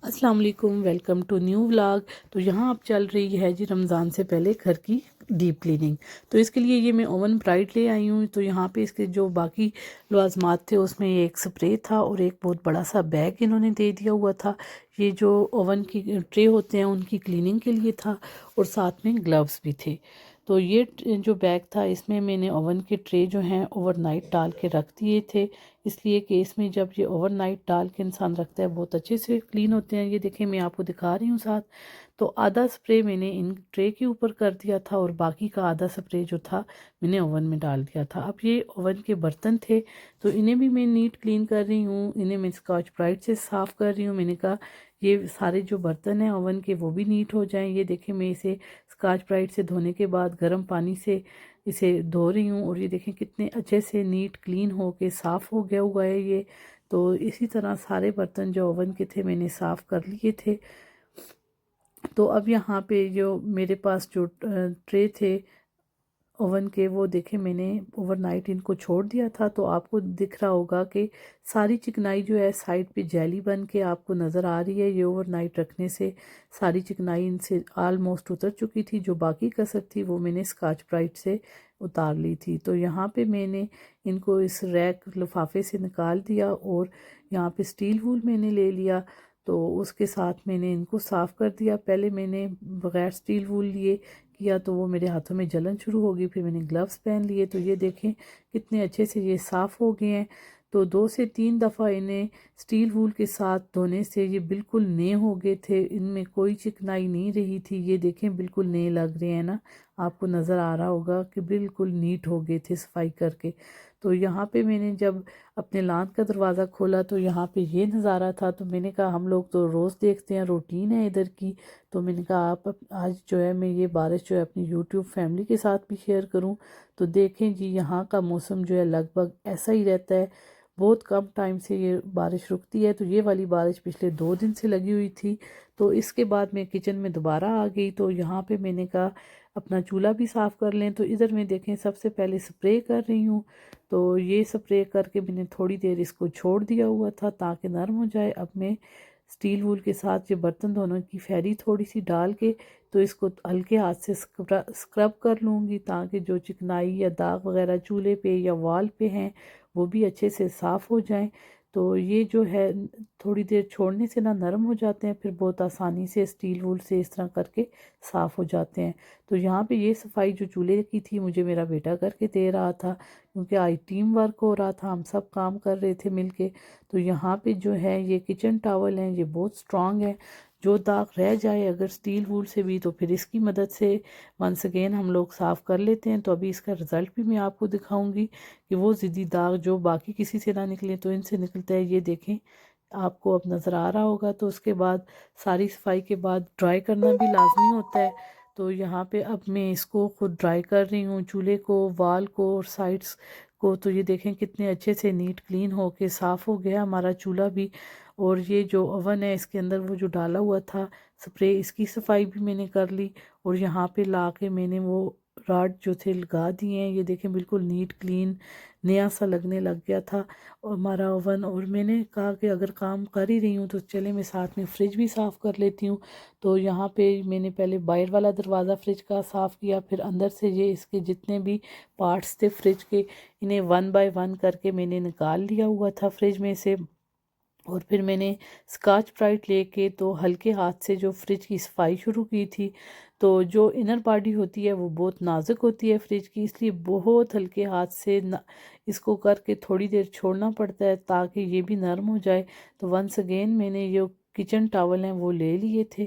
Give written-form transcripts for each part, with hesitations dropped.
अस्सलाम वालेकुम, welcome to new vlog. तो यहाँ अब चल रही है जी रमज़ान से पहले घर की डीप क्लीनिंग। तो इसके लिए ये मैं ओवन ब्राइट ले आई हूँ। तो यहाँ पे इसके जो बाकी लवाजमात थे उसमें ये एक स्प्रे था और एक बहुत बड़ा सा बैग इन्होंने दे दिया हुआ था। ये जो ओवन की ट्रे होते हैं उनकी क्लीनिंग के लिए था और साथ में ग्लव्स भी थे। तो ये जो बैग था इसमें मैंने ओवन के ट्रे जो हैं ओवरनाइट डाल के रख दिए थे, इसलिए कि इसमें जब ये ओवरनाइट डाल के इंसान रखता है बहुत अच्छे से क्लीन होते हैं। ये देखें, मैं आपको दिखा रही हूँ साथ। तो आधा स्प्रे मैंने इन ट्रे के ऊपर कर दिया था और बाकी का आधा स्प्रे जो था मैंने ओवन में डाल दिया था। अब ये ओवन के बर्तन थे तो इन्हें भी मैं नीट क्लीन कर रही हूँ, इन्हें मैं स्कॉच ब्राइट से साफ़ कर रही हूँ। मैंने कहा ये सारे जो बर्तन हैं ओवन के वो भी नीट हो जाएं। ये देखें, मैं इसे स्कॉच ब्राइट से धोने के बाद गर्म पानी से इसे धो रही हूँ और ये देखें कितने अच्छे से नीट क्लीन हो के साफ़ हो गया हुआ है ये। तो इसी तरह सारे बर्तन जो ओवन के थे मैंने साफ़ कर लिए थे। तो अब यहाँ पे जो मेरे पास जो ट्रे थे ओवन के, वो देखे मैंने ओवरनाइट इनको छोड़ दिया था। तो आपको दिख रहा होगा कि सारी चिकनाई जो है साइड पे जेली बन के आपको नज़र आ रही है। ये ओवरनाइट रखने से सारी चिकनाई इनसे आलमोस्ट उतर चुकी थी। जो बाकी कसर थी वो मैंने स्कॉच ब्राइट से उतार ली थी। तो यहाँ पे मैंने इनको इस रैक लिफाफे से निकाल दिया और यहाँ पे स्टील वूल मैंने ले लिया। तो उसके साथ मैंने इनको साफ़ कर दिया। पहले मैंने बग़ैर स्टील वूल लिए किया तो वो मेरे हाथों में जलन शुरू हो गई। फिर मैंने ग्लव्स पहन लिए तो ये देखें कितने अच्छे से ये साफ़ हो गए हैं। तो 2 से 3 दफ़ा इन्हें स्टील वूल के साथ धोने से ये बिल्कुल नए हो गए थे, इनमें कोई चिकनाई नहीं रही थी। ये देखें बिल्कुल नए लग रहे हैं ना, आपको नज़र आ रहा होगा कि बिल्कुल नीट हो गए थे सफाई करके। तो यहाँ पे मैंने जब अपने लान का दरवाज़ा खोला तो यहाँ पे ये नज़ारा था। तो मैंने कहा हम लोग तो रोज़ देखते हैं, रूटीन है इधर की। तो मैंने कहा आप आज जो है मैं ये बारिश जो है अपनी यूट्यूब फैमिली के साथ भी शेयर करूं। तो देखें जी यहाँ का मौसम जो है लगभग ऐसा ही रहता है, बहुत कम टाइम से ये बारिश रुकती है। तो ये वाली बारिश पिछले 2 दिन से लगी हुई थी। तो इसके बाद मैं किचन में दोबारा आ गई। तो यहाँ पे मैंने कहा अपना चूल्हा भी साफ़ कर लें। तो इधर मैं देखें सबसे पहले स्प्रे कर रही हूँ। तो ये स्प्रे करके मैंने थोड़ी देर इसको छोड़ दिया हुआ था ताकि नरम हो जाए। अब मैं स्टील वूल के साथ जो बर्तन धोने की फैरी थोड़ी सी डाल के तो इसको हल्के हाथ से स्क्रब कर लूँगी ताकि जो चिकनाई या दाग वगैरह चूल्हे पे या वॉल पे हैं वो भी अच्छे से साफ़ हो जाएं। तो ये जो है थोड़ी देर छोड़ने से ना नरम हो जाते हैं, फिर बहुत आसानी से स्टील वूल से इस तरह करके साफ़ हो जाते हैं। तो यहाँ पे ये सफाई जो चूल्हे की थी मुझे मेरा बेटा करके दे रहा था, क्योंकि आज टीम वर्क हो रहा था, हम सब काम कर रहे थे मिलके। तो यहाँ पे जो है ये किचन टॉवल हैं, ये बहुत स्ट्रांग है। जो दाग रह जाए अगर स्टील वूल से भी तो फिर इसकी मदद से वंस अगेन हम लोग साफ़ कर लेते हैं। तो अभी इसका रिज़ल्ट भी मैं आपको दिखाऊंगी कि वो ज़िद्दी दाग जो बाकी किसी से ना निकले तो इनसे निकलता है। ये देखें, आपको अब नज़र आ रहा होगा। तो उसके बाद सारी सफाई के बाद ड्राई करना भी लाजमी होता है। तो यहाँ पे अब मैं इसको खुद ड्राई कर रही हूँ, चूल्हे को, वाल को और साइड्स को। तो ये देखें कितने अच्छे से नीट क्लीन हो के साफ़ हो गया हमारा चूल्हा भी। और ये जो ओवन है इसके अंदर वो जो डाला हुआ था स्प्रे, इसकी सफाई भी मैंने कर ली। और यहाँ पे ला के मैंने वो रॉड जो थे लगा दिए हैं। ये देखें बिल्कुल नीट क्लीन नया सा लगने लग गया था और हमारा ओवन। और मैंने कहा कि अगर काम कर ही रही हूँ तो चले मैं साथ में फ्रिज भी साफ़ कर लेती हूँ। तो यहाँ पे मैंने पहले बाहर वाला दरवाज़ा फ्रिज का साफ़ किया, फिर अंदर से ये इसके जितने भी पार्ट्स थे फ्रिज के इन्हें 1 बाय 1 करके मैंने निकाल लिया हुआ था फ्रिज में से। और फिर मैंने स्कॉच ब्राइट लेके तो हल्के हाथ से जो फ्रिज की सफाई शुरू की थी। तो जो इनर बॉडी होती है वो बहुत नाजुक होती है फ्रिज की, इसलिए बहुत हल्के हाथ से इसको करके थोड़ी देर छोड़ना पड़ता है ताकि ये भी नरम हो जाए। तो वंस अगेन मैंने जो किचन टॉवल हैं वो ले लिए थे।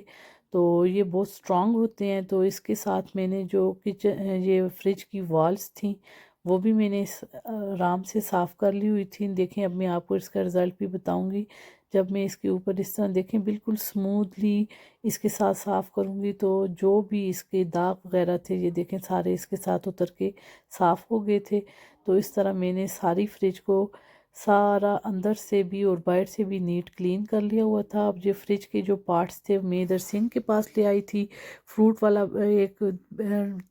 तो ये बहुत स्ट्रांग होते हैं। तो इसके साथ मैंने जो किचन ये फ्रिज की वॉल्स थी वो भी मैंने आराम से साफ़ कर ली हुई थी। देखें अब मैं आपको इसका रिज़ल्ट भी बताऊंगी। जब मैं इसके ऊपर इस तरह देखें बिल्कुल स्मूथली इसके साथ साफ़ करूंगी तो जो भी इसके दाग वगैरह थे ये देखें सारे इसके साथ उतर के साफ़ हो गए थे। तो इस तरह मैंने सारी फ्रिज को सारा अंदर से भी और बाहर से भी नीट क्लीन कर लिया हुआ था। अब ये फ्रिज के जो पार्ट्स थे मैं इधर सिंक के पास ले आई थी। फ्रूट वाला एक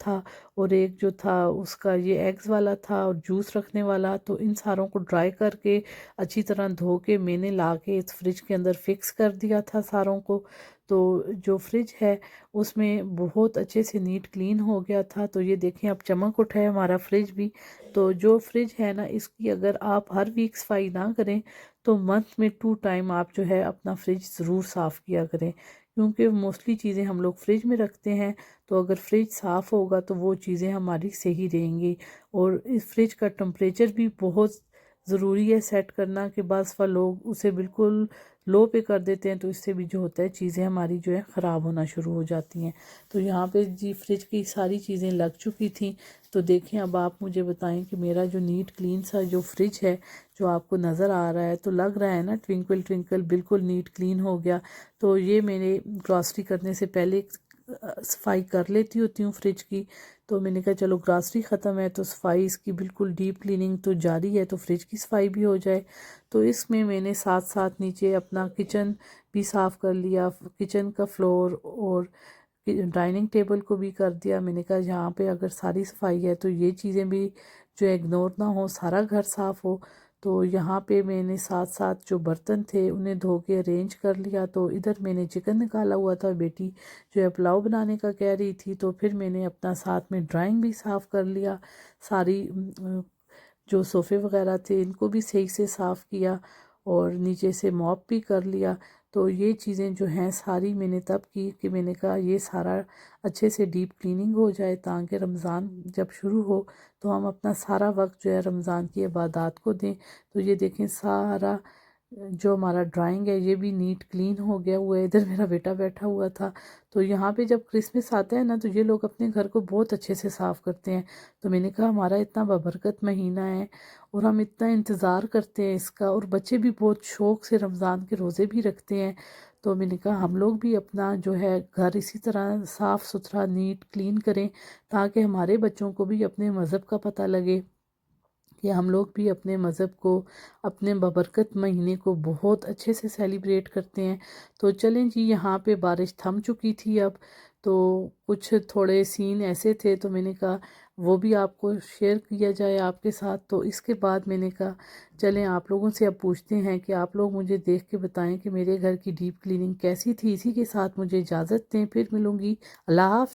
था और एक जो था उसका ये एग्स वाला था और जूस रखने वाला। तो इन सारों को ड्राई करके अच्छी तरह धो के मैंने ला के इस फ्रिज के अंदर फिक्स कर दिया था सारों को। तो जो फ्रिज है उसमें बहुत अच्छे से नीट क्लीन हो गया था। तो ये देखें अब चमक उठा है हमारा फ्रिज भी। तो जो फ्रिज है ना, इसकी अगर आप हर वीक सफाई ना करें तो मंथ में 2 टाइम आप जो है अपना फ्रिज ज़रूर साफ़ किया करें, क्योंकि मोस्टली चीज़ें हम लोग फ्रिज में रखते हैं। तो अगर फ्रिज साफ़ होगा तो वो चीज़ें हमारी सही रहेंगी। और इस फ्रिज का टेम्परेचर भी बहुत ज़रूरी है सेट करना, कि बस वह लोग उसे बिल्कुल लो पे कर देते हैं तो इससे भी जो होता है चीज़ें हमारी जो है ख़राब होना शुरू हो जाती हैं। तो यहाँ पे जी फ्रिज की सारी चीज़ें लग चुकी थी। तो देखें अब आप मुझे बताएं कि मेरा जो नीट क्लीन सा जो फ्रिज है जो आपको नज़र आ रहा है, तो लग रहा है ना ट्विंकल ट्विंकल बिल्कुल नीट क्लीन हो गया। तो ये मैंने ग्रॉसरी करने से पहले सफाई कर लेती होती हूँ फ्रिज की। तो मैंने कहा चलो ग्रॉसरी ख़त्म है तो सफाई इसकी बिल्कुल डीप क्लीनिंग तो जारी है, तो फ्रिज की सफाई भी हो जाए। तो इसमें मैंने साथ साथ नीचे अपना किचन भी साफ़ कर लिया, किचन का फ्लोर और डाइनिंग टेबल को भी कर दिया। मैंने कहा यहाँ पे अगर सारी सफाई है तो ये चीज़ें भी जो इग्नोर ना हो, सारा घर साफ़ हो। तो यहाँ पे मैंने साथ साथ जो बर्तन थे उन्हें धो के अरेंज कर लिया। तो इधर मैंने चिकन निकाला हुआ था, बेटी जो है पुलाव बनाने का कह रही थी, तो फिर मैंने अपना साथ में ड्राइंग भी साफ़ कर लिया। सारी जो सोफ़े वगैरह थे इनको भी सही से साफ़ किया और नीचे से मॉप भी कर लिया। तो ये चीज़ें जो हैं सारी मैंने तब की कि मैंने कहा ये सारा अच्छे से डीप क्लीनिंग हो जाए, ताकि रमज़ान जब शुरू हो तो हम अपना सारा वक्त जो है रमज़ान की इबादत को दें। तो ये देखें सारा जो हमारा ड्राइंग है ये भी नीट क्लीन हो गया हुआ है। इधर मेरा बेटा बैठा हुआ था। तो यहाँ पे जब क्रिसमस आता है ना तो ये लोग अपने घर को बहुत अच्छे से साफ़ करते हैं। तो मैंने कहा हमारा इतना बबरकत महीना है और हम इतना इंतज़ार करते हैं इसका, और बच्चे भी बहुत शौक़ से रमज़ान के रोज़े भी रखते हैं। तो मैंने कहा हम लोग भी अपना जो है घर इसी तरह साफ़ सुथरा नीट क्लीन करें, ताकि हमारे बच्चों को भी अपने मज़हब का पता लगे कि हम लोग भी अपने मज़हब को, अपने बबरकत महीने को बहुत अच्छे से सेलिब्रेट करते हैं। तो चलें जी, यहाँ पे बारिश थम चुकी थी अब। तो कुछ थोड़े सीन ऐसे थे तो मैंने कहा वो भी आपको शेयर किया जाए आपके साथ। तो इसके बाद मैंने कहा चलें आप लोगों से अब पूछते हैं कि आप लोग मुझे देख के बताएं कि मेरे घर की डीप क्लीनिंग कैसी थी। इसी के साथ मुझे इजाज़त दें, फिर मिलूँगी। अल्लाह हाफ़िज़।